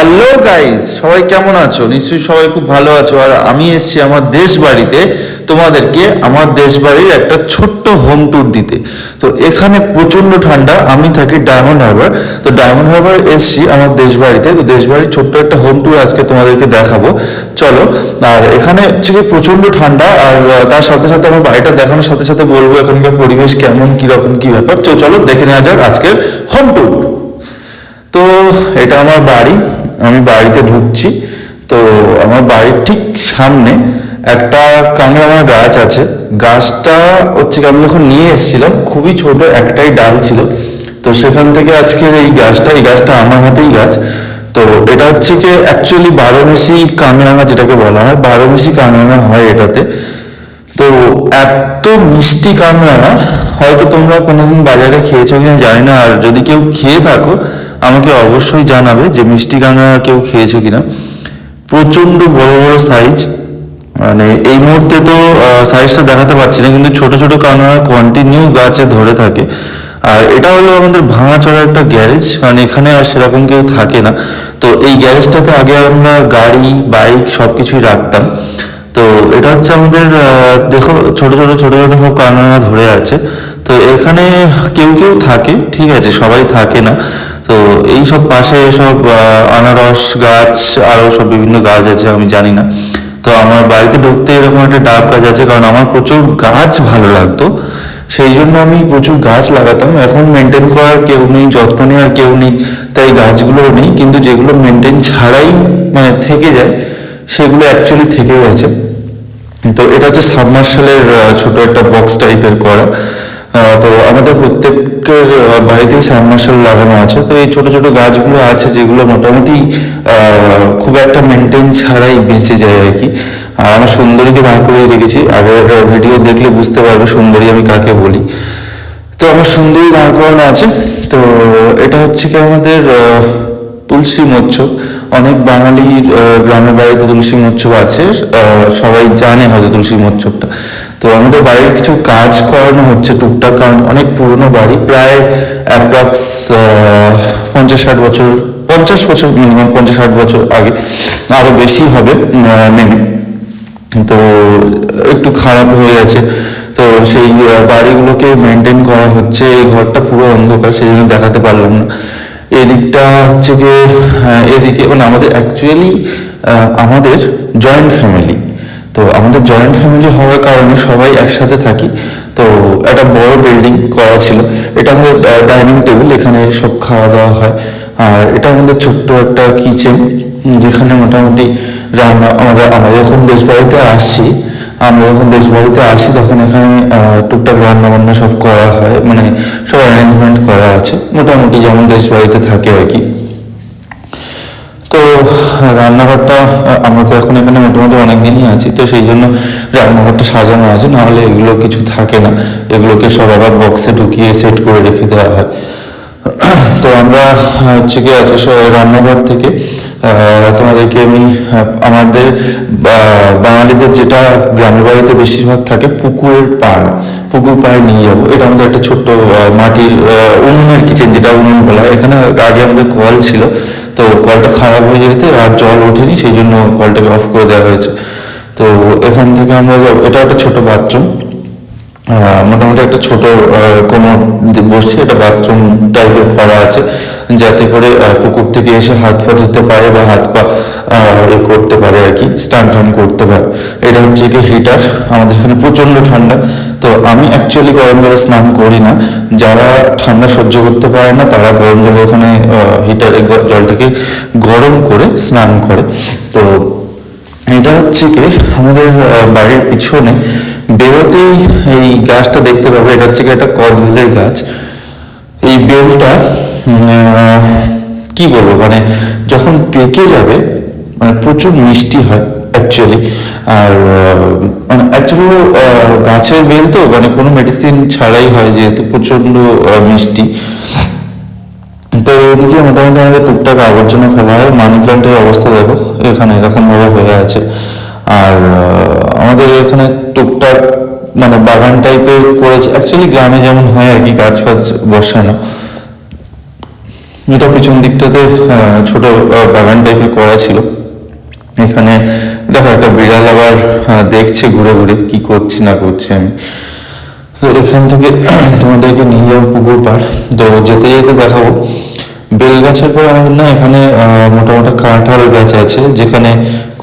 Hello guys, সবাই কেমন আছো? নিশ্চয়ই সবাই খুব ভালো আছো। আর আমি এসেছি আমার দেশ বাড়িতে তোমাদেরকে আমার দেশ বাড়ির একটা ছোট্ট হোম ট্যুর দিতে। তো এখানে প্রচন্ড ঠান্ডা। আমি থাকি ডায়মন্ড হারবার। তো ডায়মন্ড হারবার এসেছি আমার দেশ বাড়িতে। তো দেশ বাড়ির ছোট্ট একটা হোম ট্যুর আজকে তোমাদেরকে দেখাবো, চলো। আর এখানে হচ্ছে কি প্রচন্ড ঠান্ডা, আর তার সাথে সাথে আমার বাড়িটা দেখানোর সাথে সাথে বলবো এখানকার পরিবেশ কেমন, কিরকম কি ব্যাপার। তো চলো দেখে নেওয়া যাক আজকের হোম ট্যুর। তো এটা আমার বাড়ি, আমি বাড়িতে ঢুকছি। তো আমার বাড়ির ঠিক সামনে একটা কাংড়ামা গাছ আছে। গাছটা হচ্ছে কি আমি যখন নিয়ে এসেছিলাম খুবই ছোট একটাই ডাল ছিল। তো সেখান থেকে আজকের এই গাছটা আমার হাতেই গাছ। তো এটা হচ্ছে কি অ্যাকচুয়ালি বারোমেশি কাংড়ামা, যেটাকে বলা হয় বারোমেশি কাংড়ামা হয় এটাতে। তো এত মিষ্টি কামরাঙা হয়তো তোমরা কোনোদিন বাজারে খেয়েছো কিনা জানি না, আর যদি কেউ খেয়ে থাকো আমাকে অবশ্যই জানাবে যে মিষ্টি কামরাঙা কেউ খেয়েছো কিনা। প্রচন্ড বড় বড় সাইজ, মানে এই মুহূর্তে তো সাইজটা দেখাতে পারছি না, কিন্তু ছোট ছোট কামরাঙা কন্টিনিউ গাছে ধরে থাকে। আর এটা হলো আমাদের ভাঙাচোরা একটা গ্যারেজ, কারণ এখানে আর সেরকম কেউ থাকে না। তো এই গ্যারেজটাতে আগে আমরা গাড়ি বাইক সবকিছুই রাখতাম। তো এটা হচ্ছে আমাদের দেখো ছোট ছোট ছোট ছোট সব কারখানা ধরে আছে। তো এখানে কেউ কেউ থাকে, ঠিক আছে, সবাই থাকে না। তো এই সব পাশে সব আনারস গাছ আরো সব বিভিন্ন গাছ আছে, আমি জানি না। তো আমার বাড়িতে ঢুকতে এরকম একটা ডাব গাছ আছে, কারণ আমার প্রচুর গাছ ভালো লাগতো, সেই জন্য আমি প্রচুর গাছ লাগাতাম। এখন মেনটেন করার কেউ নেই, যত্ন নেওয়ার কেউ নেই, তাই গাছগুলোও নেই। কিন্তু যেগুলো মেনটেন ছাড়াই মানে থেকে যায় সেগুলো অ্যাকচুয়ালি থেকে গেছে। তো এটা হচ্ছে সাবমার্শালের ছোট একটা বক্স টাইপের করা। তো আমাদের প্রত্যেকের বাড়িতেই সাবমার্শাল লাগানো আছে। তো এই ছোট ছোট গাছগুলো আছে যেগুলো মোটামুটি খুব একটা মেনটেন ছাড়াই বেঁচে যায় আর কি। আর আমার সুন্দরীকে দাঁড় করিয়ে রেখেছি, আগের ভিডিও দেখলে বুঝতে পারবে সুন্দরী আমি কাকে বলি। তো আমার সুন্দরী দাঁড় করানো আছে। তো এটা হচ্ছে কি আমাদের তুলসী মচ্ছব। অনেক বাঙালির গ্রামের বাড়িতে তুলসী মচ্ছব আছে, সবাই জানে হয়তো তুলসী মচ্ছবটা। তো আমাদের বাড়ির কিছু কাজ করানো হচ্ছে টুকটাক, কারণ অনেক পুরনো বাড়ি, প্রায় অ্যাপ্রক্স 50-60 বছর, 50 বছর মিনিমাম, 50-60 বছর আগে, আরো বেশি হবে মেবি। তো একটু খারাপ হয়ে গেছে। তো সেই বাড়িগুলোকে মেনটেন করা হচ্ছে। এই ঘরটা পুরো অন্ধকার, সেই জন্য দেখাতে পারলাম না। এদিকটা হচ্ছে গিয়ে এদিকে মানে আমাদের অ্যাকচুয়ালি আমাদের জয়েন্ট ফ্যামিলি। তো আমাদের জয়েন্ট ফ্যামিলি হওয়ার কারণে সবাই একসাথে থাকি। তো একটা বড় বিল্ডিং করা ছিল। এটা আমাদের ডাইনিং টেবিল, এখানে সব খাওয়া দাওয়া হয়। আর এটা আমাদের ছোট্ট একটা কিচেন, যেখানে মোটামুটি রান্না আমরা যখন দেশ বাড়িতে আসি তখন এখানে টুকটাক রান্না বান্না সব করা হয়, মানে সব অ্যারেঞ্জমেন্ট করা আছে মোটামুটি যেমন দেশ বাড়িতে থাকে আর কি। তো রান্নাঘরটা আমরা তো এখন এখানে মোটামুটি অনেক দিনই আছি, তো সেই জন্য রান্নাঘরটা সাজানো আছে, নাহলে এগুলো কিছু থাকে না, এগুলোকে সব আবার বক্সে ঢুকিয়ে সেট করে রেখে দেওয়া হয়। তো আমরা হচ্ছে কি আছে রান্নাঘর থেকে তোমাদেরকে আমি আমাদের বাঙালিদের যেটা গ্রামের বাড়িতে বেশিরভাগ থাকে পুকুর পাড়ে নিয়ে যাবো। এটা আমাদের একটা ছোট্ট মাটির উনুনের কিচেন, যেটা উনুন বলা হয়। এখানে আগে আমাদের কল ছিল, তো কলটা খারাপ হয়ে যেতে আর জল ওঠেনি, সেই জন্য কলটাকে অফ করে দেওয়া হয়েছে। তো এখান থেকে আমরা এটা একটা ছোট বাথরুম, মোটামুটি একটা ছোট কোমর বসছে, এটা বাথরুম টাইপের করা আছে, যাতে করে পুকুর থেকে এসে হাত পা ধুতে পারে বা হাত পা করতে পারে আর কি, স্নান টান করতে পারে। এটা হচ্ছে কি হিটার, আমাদের এখানে প্রচন্ড ঠান্ডা। তো আমি অ্যাকচুয়ালি গরম জলে স্নান করি না, যারা ঠান্ডা সহ্য করতে পারে না তারা গরম জলে ওখানে হিটারে জলটাকে গরম করে স্নান করে। তো এটা হচ্ছে কি আমাদের বাড়ির পিছনে বেরোতেই এই গাছটা দেখতে পাবে, এটা হচ্ছে কি একটা কদবেলের গাছ। এই বেলটা কি বলবো, মানে যখন পেকে যাবে মানে প্রচুর মিষ্টি হয় অ্যাকচুয়ালি। আর মানে অ্যাকচুয়ালি গাছের বেল তো মানে কোনো মেডিসিন ছাড়াই হয়, যেহেতু প্রচন্ড মিষ্টি। তো এইদিকে মোটামুটি আমাদের টুকটাক আবর্জনা ফেলা হয়। মানি প্ল্যান্টের অবস্থা দেখো, এখানে এরকম ভাবে হয়ে আছে। আর আমাদের এখানে টুকটাক মানে বাগান টাইপের করেছে, অ্যাকচুয়ালি গ্রামে যেমন হয় আর কি, গাছ ফাছ বসানো। এটা পিছন দিকটাতে ছোট বাগান টাইপের করা ছিল। এখানে দেখো একটা বিড়াল আবার দেখছে ঘুরে ঘুরে কি করছি না করছি আমি। তো এখান থেকে তোমাদেরকে নিয়ে যাবো পুকুর পাড়। তো যেতে যেতে দেখাবো বেল গাছের পর আমাদের না এখানে মোটামুটি কাঁঠাল গাছ আছে, যেখানে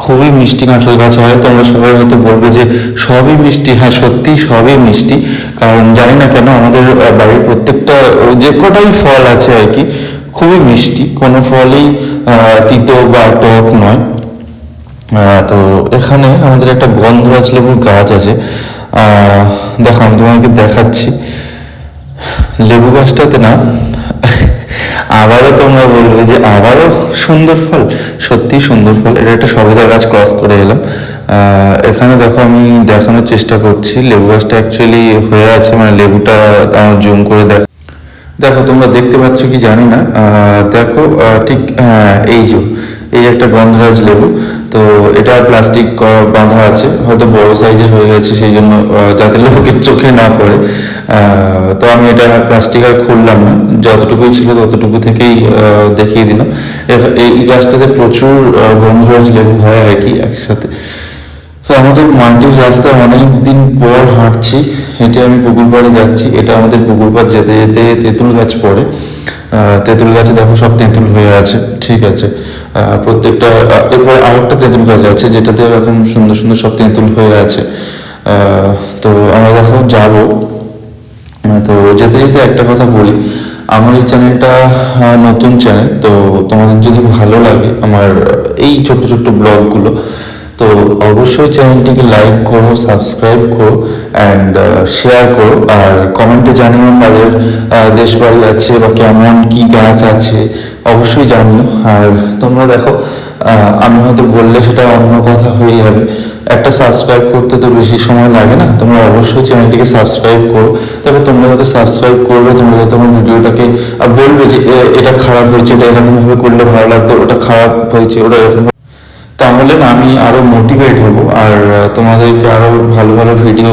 খুবই মিষ্টি কাঁঠাল গাছ হয়। তোমরা সবাই হয়তো বলবে যে সবই মিষ্টি, হ্যাঁ সত্যি সবই মিষ্টি। কারণ জানি না কেন আমাদের বাড়ির প্রত্যেকটা যে কটাই ফল আছে আর কি খুবই মিষ্টি, কোনো ফলই তিতো বা টক নয়। তো এখানে আমাদের একটা গন্ধরাজ লেবুর গাছ আছে। দেখো আমি তোমাকে দেখাচ্ছি। লেবু গাছটাতে না আবারও তোমরা বলবে যে আবারও সুন্দর ফল, সত্যি সুন্দর ফল। এটা একটা সবেদা গাছ ক্রস করে এলাম। এখানে দেখো আমি দেখানোর চেষ্টা করছি লেবু গাছটা অ্যাকচুয়ালি হয়ে আছে, মানে লেবুটা আমার জুম করে দেখো তোমরা দেখতে পাচ্ছ কি জানি না। দেখো ঠিক এই একটা গন্ধরাজ লেবু। তো এটা প্লাস্টিক বাঁধা আছে, হয়তো বড় সাইজের হয়ে গেছে সেই জন্য, যাতে লোকের চোখে না পড়ে। তো আমি এটা প্লাস্টিক আর খুললাম না, যতটুকুই ছিল ততটুকু থেকেই দেখিয়ে দিলাম। এই গাছটাতে প্রচুর গন্ধরাজ লেবু হয় আর কি একসাথে। তো আমাদের মাটির রাস্তায় অনেক দিন পর হাঁটছি, হেঁটে আমি পুকুর পাড়ে যাচ্ছি। এটা আমাদের পুকুর পাড় যেতে যেতে তেঁতুল গাছ পড়ে। তেঁতুল গাছে দেখো সব তেঁতুল হয়ে আছে, ঠিক আছে। প্রত্যেকটা এরপরে আরেকটা তেঁতুল গাছ আছে যেটাতে এরকম সুন্দর সুন্দর সব তেঁতুল হয়ে আছে। তো আমরা দেখো যাবো। তো যেতে যেতে একটা কথা বলি, আমার এই চ্যানেলটা নতুন চ্যানেল। তো তোমাদের যদি ভালো লাগে আমার এই ছোট্ট ছোট্ট ব্লগগুলো, তো অবশ্যই চ্যানেলটিকে লাইক করো, সাবস্ক্রাইব করো অ্যান্ড শেয়ার করো। আর কমেন্টে জানিও কাদের দেশ বাড়ি আছে বা কেমন কি গাছ আছে অবশ্যই জানিও। আর তোমরা দেখো আমি হয়তো বললে সেটা অন্য কথা হয়ে যাবে, একটা সাবস্ক্রাইব করতে তো বেশি সময় লাগে না। তোমরা অবশ্যই চ্যানেলটিকে সাবস্ক্রাইব করো। তবে তোমরা যাতে সাবস্ক্রাইব করবে, তোমরা যাতে আমার ভিডিওটাকে বলবে যে এটা খারাপ হয়েছে, এটা এরকমভাবে করলে ভালো লাগতো, ওটা খারাপ হয়েছে, ওটা এরকম, তাহলে না আমি আরো মোটিভেট হব আর তোমাদেরকে আরো ভালো ভালো ভিডিও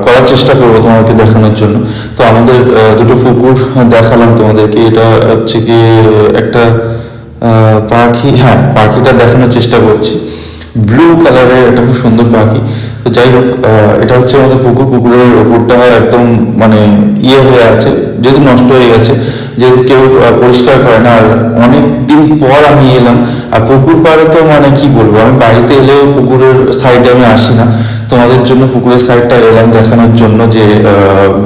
করার চেষ্টা করবো তোমাদেরকে দেখানোর জন্য। তো আমাদের দুটো পুকুর দেখালাম তোমাদেরকে। এটা হচ্ছে কি একটা পাখি, হ্যাঁ পাখিটা দেখানোর চেষ্টা করছি। ব্লু কালারের একটা খুব সুন্দর পাখি। তো যাই হোক, এটা হচ্ছে আমাদের পুকুরের ওপরটা একদম মানে হয়ে আছে, যেহেতু নষ্ট হয়ে গেছে, যেহেতু কেউ পরিষ্কার করে না। আর অনেক দিন পর আমি এলাম। আর পুকুর পাড়ে তো মানে কি বলবো, আমি বাড়িতে এলেও পুকুরের সাইডে আমি আসি না। তোমাদের জন্য পুকুরের সাইডটা এলাম দেখানোর জন্য যে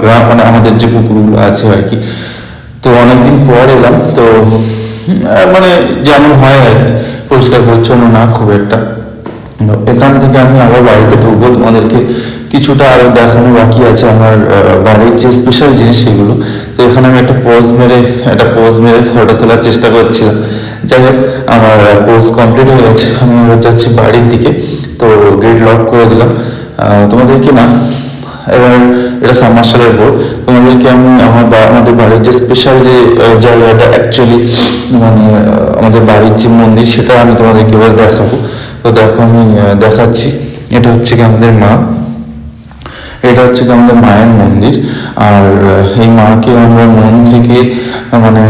গ্রাম মানে আমাদের যে পুকুরগুলো আছে আর কি। তো অনেকদিন পর এলাম। তো মানে যেমন হয় আর কি, পরিষ্কার পরিচ্ছন্ন না খুব একটা। এখান থেকে আমি আবার বাড়িতে ঢুকবো, তোমাদেরকে কিছুটা আরো দেখানো বাকি আছে আমার বাড়ির যে স্পেশাল জিনিস সেগুলো। তো এখানে আমি একটা পোজ মেরে ফটো তোলার চেষ্টা করছিলাম। যাই হোক, আমার পোজ কমপ্লিট হয়ে গেছে, আমি এবার যাচ্ছি বাড়ির দিকে। তো গেট লক করে দিলাম। তোমাদেরকে না এবার এটা সাবমার্শালের বোর্ড, তোমাদেরকে আমি আমাদের বাড়ির যে স্পেশাল যে জায়গাটা অ্যাকচুয়ালি মানে আমাদের বাড়ির যে মন্দির সেটা আমি তোমাদেরকে এবার দেখাবো। তো দেখো আমি দেখাচ্ছি, এটা হচ্ছে কি আমাদের মা, এটা হচ্ছে কি আমাদের মায়ের মন্দির। আর এই মাকে আমরা মন থেকে মানে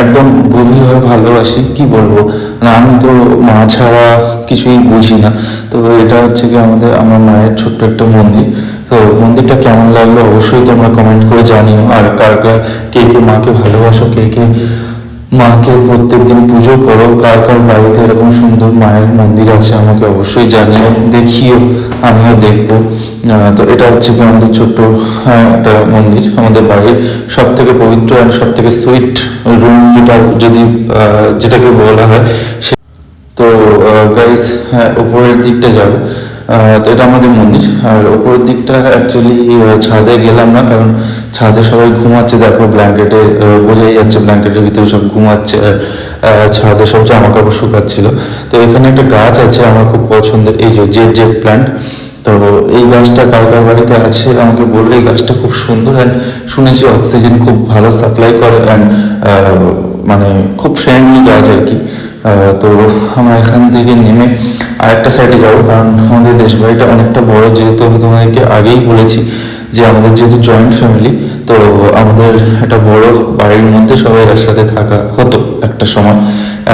একদম গভীরভাবে ভালোবাসি, কি বলবো, মানে আমি তো মা ছাড়া কিছুই বুঝি না। তো এটা হচ্ছে কি আমার মায়ের ছোট্ট একটা মন্দির। তো মন্দিরটা কেমন লাগলো অবশ্যই তোমরা কমেন্ট করে জানিও। আর কে কে মাকে ভালোবাসো, কে কে মাকে প্রত্যেকদিন পুজো করো, কার কার বাড়িতে এরকম সুন্দর মায়ের মন্দির আছে আমাকে অবশ্যই জানিও, দেখিও, আমিও দেখবো। তো এটা হচ্ছে কি আমাদের ছোট্ট একটা মন্দির, আমাদের বাড়ির সব থেকে পবিত্র আর সব থেকে সুইট রুম যেটাকে বলা হয়। তো গাইস, হ্যাঁ উপরের দিকটা যাবো। তো এটা আমাদের মন্দির। আর উপরের দিকটা অ্যাকচুয়ালি ছাদে গেলাম না, কারণ ছাদে সবাই ঘুমাচ্ছে। দেখো ব্ল্যাঙ্কেটে বোঝাই যাচ্ছে ব্ল্যাঙ্কেটের ভিতরে সব ঘুমাচ্ছে। আর ছাদে সব জামা কাপড় শুকাচ্ছিল। তো এখানে একটা গাছ আছে আমার খুব পছন্দের, এই যে জেড প্ল্যান্ট। তো এই গাছটা কার কার বাড়িতে আছে আমাকে বললো। এই গাছটা খুব সুন্দর অ্যান্ড শুনেছি অক্সিজেন খুব ভালো সাপ্লাই করে অ্যান্ড মানে খুব ফ্রেন্ডলি গাছ আর কি। তো আমরা এখান থেকে নেমে আরেকটা সাইডে যাবো, কারণ আমাদের দেশ বাড়িটা অনেকটা বড়, যেহেতু আমি তোমাদেরকে আগেই বলেছি। যে আমাদের যেহেতু জয়েন্ট ফ্যামিলি, তো আমাদের একটা বড় বাড়ির মধ্যে সবাই একসাথে থাকা হতো একটা সময়,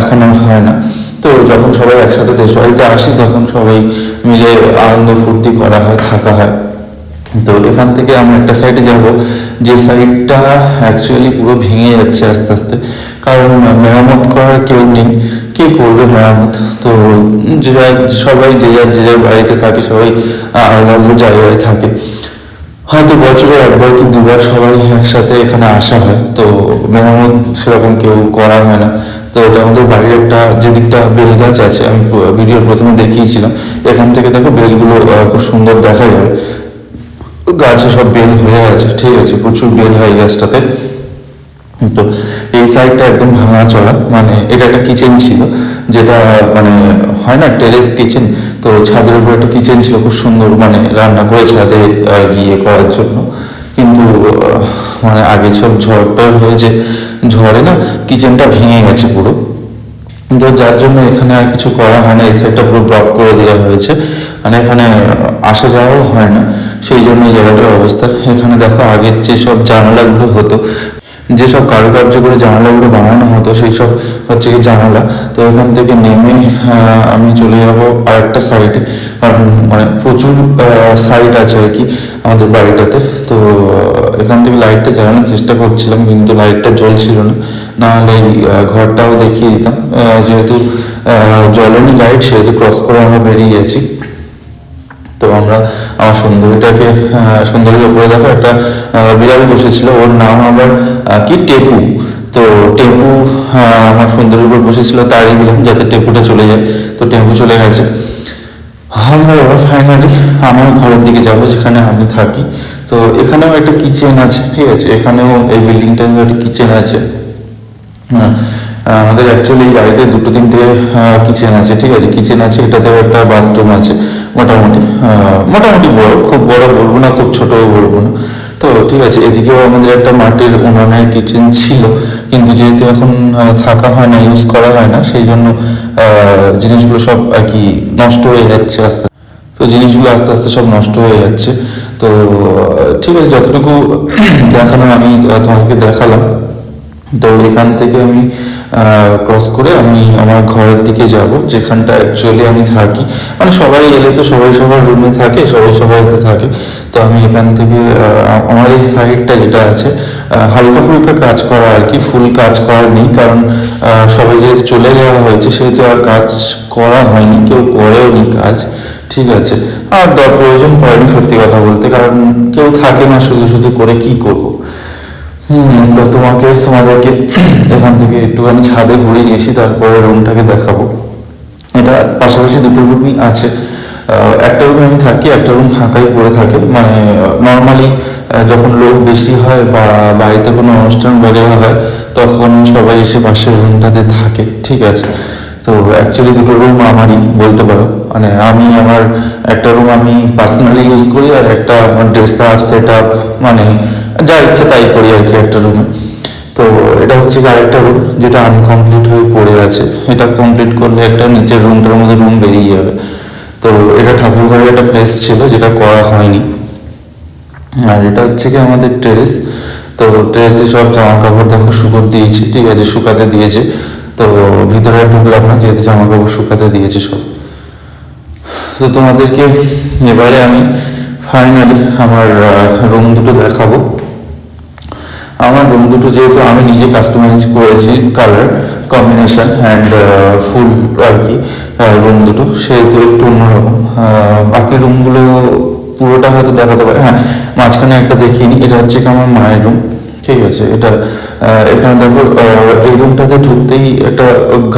এখন আর হয় না। তো যখন সবাই একসাথে দেশ বাড়িতে আসি তখন সবাই মিলে আনন্দ ফুর্তি করা হয়, থাকা হয়। তো এখান থেকে আমরা একটা সাইডে যাব, যে সাইডটা অ্যাকচুয়ালি পুরো ভেঙে যাচ্ছে আস্তে আস্তে, কারণ মেরামত করার কেউ নেই, কে করবে মেরামত? তো সবাই যে যার বাড়িতে থাকে, সবাই আলাদা আলাদা জায়গায় থাকে। হয়তো বছরে একবার কি দুবার সবাই একসাথে এখানে আসা হয়, তো মেরামত সেরকম কেউ করা হয় না। তো এটা আমাদের বাড়ির একটা যেদিকটা বেল গাছ আছে, আমি ভিডিওর প্রথমে দেখিয়েছিলাম, এখান থেকে দেখো বেলগুলো খুব সুন্দর দেখা যাবে, গাছে সব বেল হয়ে আছে, ঠিক আছে, প্রচুর বেল হয় গাছটাতে। তো এই সাইডটা একদম ভাঙা চড়া, মানে এটা একটা কিচেন ছিল, যেটা মানে হয় না টেরেস কিচেন, তো ছাদের উপর একটা কিচেন ছিল খুব সুন্দর, মানে রান্না করে ছাদে গিয়ে করার জন্য। কিন্তু মানে আগে সব ঝড় হয়েছে, ঝড়ে না কিচেনটা ভেঙে গেছে পুরো, তো যার জন্য এখানে আর কিছু করা হয় না, এই সাইডটা পুরো ব্লক করে দেওয়া হয়েছে, মানে এখানে আসা যাওয়াও হয় না, সেই জন্য এই জায়গাটার অবস্থা। এখানে দেখো আগের যেসব জানালাগুলো হতো, যেসব কারুকার্য করে জানালাগুলো বানানো হতো, সেই সব হচ্ছে কি জানালা। তো এখান থেকে নেমে আমি চলে যাবো আর একটা সাইডে, কারণ মানে প্রচুর সাইড আছে আর কি আমাদের বাড়িটাতে। তো এখান থেকে লাইটটা জ্বালানোর চেষ্টা করছিলাম, কিন্তু লাইটটা জ্বলছিল না, নাহলে এই ঘরটাও দেখিয়ে দিতাম। যেহেতু জ্বলনি লাইট, সেহেতু ক্রস করে আমরা বেরিয়ে গেছি। তো আমরা আমার সুন্দরীর উপরে দেখো একটা বিড়াল বসেছিল, ওর নাম আবার কি টেপু। তো টেপু আমার সুন্দরীর উপর বসেছিল, তাড়িয়ে দিলাম যাতে টেপুটা চলে যায়, তো টেপু চলে গেছে। আমরা এবার ফাইনালি আমার ঘরের দিকে যাব, যেখানে আমি থাকি। তো এখানেও একটা কিচেন আছে, ঠিক আছে, এখানেও এই বিল্ডিংটাতে একটা কিচেন আছে। আমাদের অ্যাকচুয়ালি বাড়িতে দুটো তিনটে কিচেন আছে, ঠিক আছে, কিচেন আছে, এটাতেও একটা বাথরুম আছে, মোটামুটি মোটামুটি বড়, খুব বড় বলবো না, খুব ছোটও বলবো না। তো ঠিক আছে, এদিকেও আমাদের একটা মাটির উনুনের কিচেন ছিল, কিন্তু যেহেতু এখন থাকা হয় না, ইউজ করা হয় না, সেই জন্য জিনিসগুলো সব আর কি নষ্ট হয়ে যাচ্ছে আস্তে, তো জিনিসগুলো আস্তে আস্তে সব নষ্ট হয়ে যাচ্ছে। তো ঠিক আছে, যতটুকু দেখানো আমি তোমাকে দেখালাম। তো এখান থেকে আমি ক্রস করে আমি আমার ঘরের দিকে যাব, যেখানটা অ্যাকচুয়ালি আমি থাকি। মানে সবাই এলে তো সবাই সবার রুমে থাকে, সবাই সবাইতে থাকে। তো আমি এখান থেকে আমার এই সাইডটা যেটা আছে হালকা ফুলকা কাজ করা আর কি, ফুল কাজ করা নেই, কারণ সবাই যেহেতু চলে যাওয়া হয়েছে, সেহেতু আর কাজ করা হয়নি, কেউ করেও নি কাজ, ঠিক আছে। আর প্রয়োজন পড়েনি সত্যি কথা বলতে, কারণ কেউ থাকে না, শুধু শুধু করে কি করবো। তো তোমাদেরকে এখান থেকে একটুখানি ছাদে ঘুরে নিয়েছি, তারপরে রুমটাকে দেখাবো। এটা পাশাপাশি দুটো রুমই আছে, একটা রুমে আমি থাকি, একটা রুম ফাঁকাই পড়ে থাকে, মানে নর্মালি যখন লোক বেশি হয় বা বাড়িতে কোনো অনুষ্ঠান বগেরা হয়, তখন সবাই এসে পাশের রুমটাতে থাকে, ঠিক আছে। তো অ্যাকচুয়ালি দুটো রুম আমারই বলতে পারো, মানে আমি আমার একটা রুম আমি পার্সোনালি ইউজ করি, আর একটা আমার ড্রেসার সেট আপ, মানে যা ইচ্ছে তাই করি আর কি একটা রুমে। তো এটা হচ্ছে আরেকটা রুম যেটা আনকমপ্লিট হয়ে পড়ে আছে, এটা কমপ্লিট করলে একটা নিচের রুমটার মধ্যে রুম বেরিয়ে যাবে। তো এটা ঠাকুর ঘরের একটা প্লেস ছিল, যেটা করা হয়নি। আর এটা হচ্ছে কি আমাদের টেরেস। তো টেরেসে সব জামা কাপড় দেখো শুকোতে দিয়েছে, ঠিক আছে, শুকাতে দিয়েছে। তো ভিতরে ঢুকলাম না, যেহেতু জামা কাপড় শুকাতে দিয়েছে সব। তো তোমাদেরকে এবারে আমি ফাইনালি আমার রুম দুটো দেখাবো। আমার রুম দুটো যেহেতু আমি নিজে কাস্টমাইজ করেছি, কালার কম্বিনেশন অ্যান্ড ফুল আর কি রুম দুটো, সেহেতু একটু অন্যরকম। বাকি রুমগুলো পুরোটা হয়তো দেখাতে পারে, হ্যাঁ মাঝখানে একটা দেখিনি, এটা হচ্ছে কি আমার মায়ের রুম, ঠিক আছে। এটা এখানে দেখো এই রুমটাতে ঢুকতেই একটা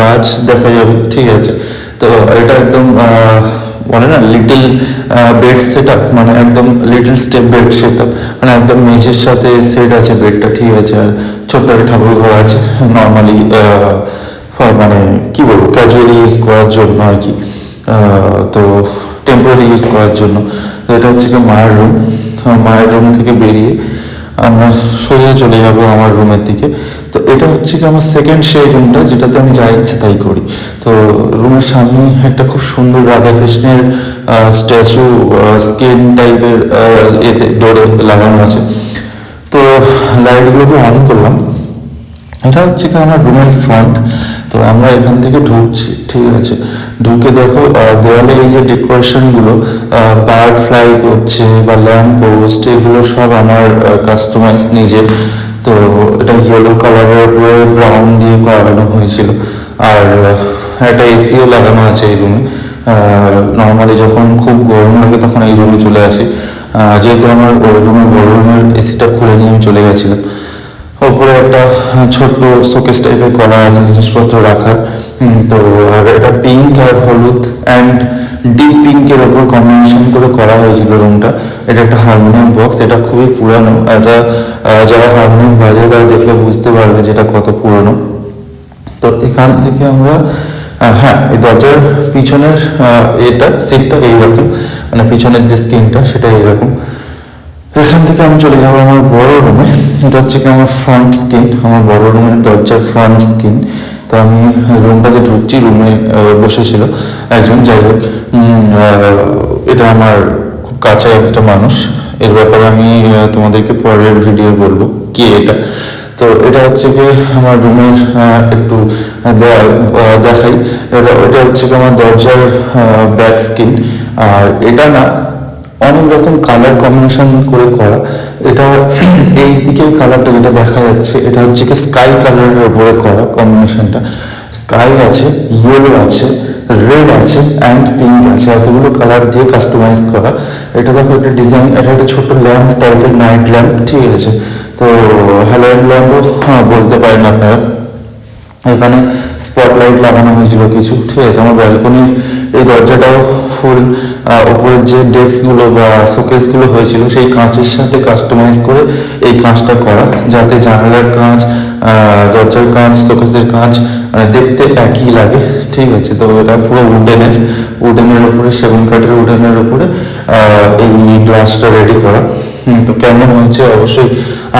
গাছ দেখা যাবে, ঠিক আছে। তো এটা একদম বলে না লিটল বেড সেট আপ, মানে একদম little step bed set up, মানে একদম মেঝের সাথে সেট আছে বেডটা, ঠিক আছে। আর ছোট্ট একটা ঠাকুর ঘর আছে, নর্মালি মানে কি বলবো ক্যাজুয়ালি ইউজ করার জন্য আর কি, তো টেম্পোরারি ইউজ করার জন্য। তো এটা হচ্ছে কি মায়ের রুম। মায়ের রুম থেকে বেরিয়ে আমরা সোজা চলে যাব আমার রুমের দিকে। তো এটা হচ্ছে কি আমার সেকেন্ড সেই রুমটা, যেটাতে আমি যা ইচ্ছে তাই করি। তো রুমের সামনে একটা খুব সুন্দর রাধাকৃষ্ণের স্ট্যাচু স্কিন টাইপের এতে ডোরে লাগানো আছে। তো লাইটগুলোকে অন করলাম। এটা হচ্ছে কি আমার রুমের ফ্রন্ট। তো আমরা এখান থেকে ঢুকছি, ঠিক আছে। ঢুকে দেখো দেওয়ালে এই যে ডেকোরেশনগুলো, বার্ড ফ্লাই করছে বা ল্যাম্প পোস্ট, এগুলো সব আমার কাস্টমাইজ নিজের। তো এটা ইয়েলো কালারের উপরে ব্রাউন দিয়ে করানো হয়েছিল। আর একটা এসিও লাগানো আছে এই রুমে। নর্মালি যখন খুব গরম লাগে তখন এই রুমে চলে আসি, যেহেতু আমার ওই রুমের বড় রুমের এসিটা খুলে নিয়ে আমি চলে গেছিলাম। ওপরে একটা ছোট্ট শোকেস টাইপের করা আছে জিনিসপত্র রাখার। তো আর এটা পিঙ্ক আর হলুদ অ্যান্ড ডিপ পিঙ্কের ওপর কম্বিনেশন করে করা হয়েছিল রুমটা। এটা একটা হারমোনিয়াম বক্স, এটা খুবই পুরানো। এটা যারা হারমোনিয়াম বাজায় তারা দেখলে বুঝতে পারবে যেটা কত পুরনো। তো এখান থেকে আমরা হ্যাঁ, এই দরজার পিছনের এটা সিটটা এইরকম, মানে পিছনের যে স্ক্রিনটা সেটা এইরকম। এখান থেকে আমি চলে যাবো আমার বড় রুমে। এটা হচ্ছে কি আমার ফ্রন্ট স্ক্রিন, আমার বড় রুমের দরজার ফ্রন্ট স্ক্রিন। তো আমি রুমটাতে ঢুকছি, রুমে বসেছিল একজন, যাই হোক এটা আমার খুব কাছে একটা মানুষ। এর ব্যাপারে আমি তোমাদেরকে পরের ভিডিও বলবো কি এটা। তো এটা হচ্ছে কি আমার রুমের একটু দেখাই। এটা হচ্ছে কি আমার দরজার ব্যাক স্ক্রিন। আর এটা না অনেক রকম কালার কম্বিনেশন করে করা। এটা এই দিকে কালারটা যেটা দেখা যাচ্ছে এটা হচ্ছে কি স্কাই কালারের উপরে করা কম্বিনেশনটা। স্কাই আছে, ইয়েলো আছে, রেড আছে অ্যান্ড পিঙ্ক আছে, এতগুলো কালার দিয়ে কাস্টমাইজ করা। এটা দেখো একটা ডিজাইন, এটা একটা ছোট ল্যাম্প টাইপের, নাইট ল্যাম্প, ঠিক আছে। তো হ্যালোয়েন ল্যাম্পও বলতে পারেন আপনারা। এখানে স্পটলাইট লাগানো হয়েছিল কিছু, ঠিক আছে। আমার ব্যালকনির এই দরজাটাও ফুল ওপরের যে ডেস্কগুলো বা শোকেসগুলো হয়েছিল সেই কাঁচের সাথে কাস্টমাইজ করে এই কাঁচটা করা, যাতে জানালার কাঁচ, দরজার কাঁচ, শোকেসের কাঁচ মানে দেখতে একই লাগে, ঠিক আছে। তো এটা পুরো উডেনের উপরে, সেগুন কাঠের উডেনের উপরে এই গ্লাসটা রেডি করা। তো কেমন হয়েছে অবশ্যই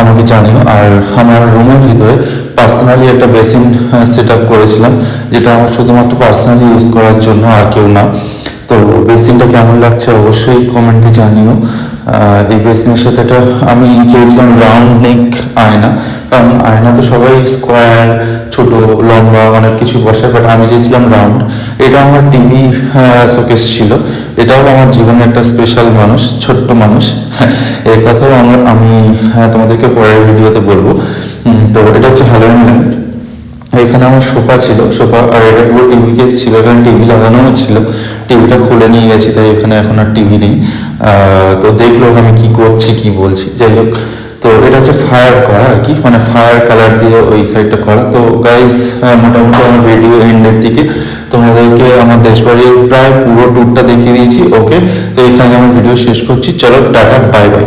আমাকে জানিও। আর আমার রুমের ভিতরে পার্সোনালি একটা বেসিন সেট আপ করেছিলাম, যেটা আমার শুধুমাত্র পার্সোনালি ইউজ করার জন্য, আর কেউ না। তো বেসিনটা কেমন লাগছে অবশ্যই কমেন্টে জানিও। এই বেসিনের সাথে এটা আমি চেয়েছিলাম রাউন্ড নেক আয়না, কারণ আয়না তো সবাই স্কোয়ার, ছোট, লম্বা অনেক কিছু বসে, বাট আমি চেয়েছিলাম রাউন্ড। এটা আমার টিভি শোকেস ছিল। এটাও আমার জীবনে একটা স্পেশাল মানুষ, ছোট্ট মানুষ। এই কথাও আমি তোমাদেরকে পরের ভিডিওতে বলবো। তো এটা হচ্ছে হ্যালোয়েন ল্যাম্প। এখানে আমার সোফা ছিল, সোফা, আর এটা পুরো টিভি কেস ছিল, এখানে টিভি লাগানো ছিল। টিভিটা খুলে নিয়ে গেছি, তাই এখানে এখন আর টিভি নেই। তো দেখলো আমি কি করছি কি বলছি, যাই হোক। তো এটা হচ্ছে ফায়ার করা আর কি, মানে ফায়ার কালার দিয়ে ওই সাইডটা করা। তো গাইস মোটামুটি আমার ভিডিও এন্ডের দিকে তোমাদেরকে আমার দেশবাড়ির প্রায় পুরো ট্যুরটা দেখিয়ে দিয়েছি। ওকে, তো এখানে আমার ভিডিও শেষ করছি। চলো টাটা, বাই বাই।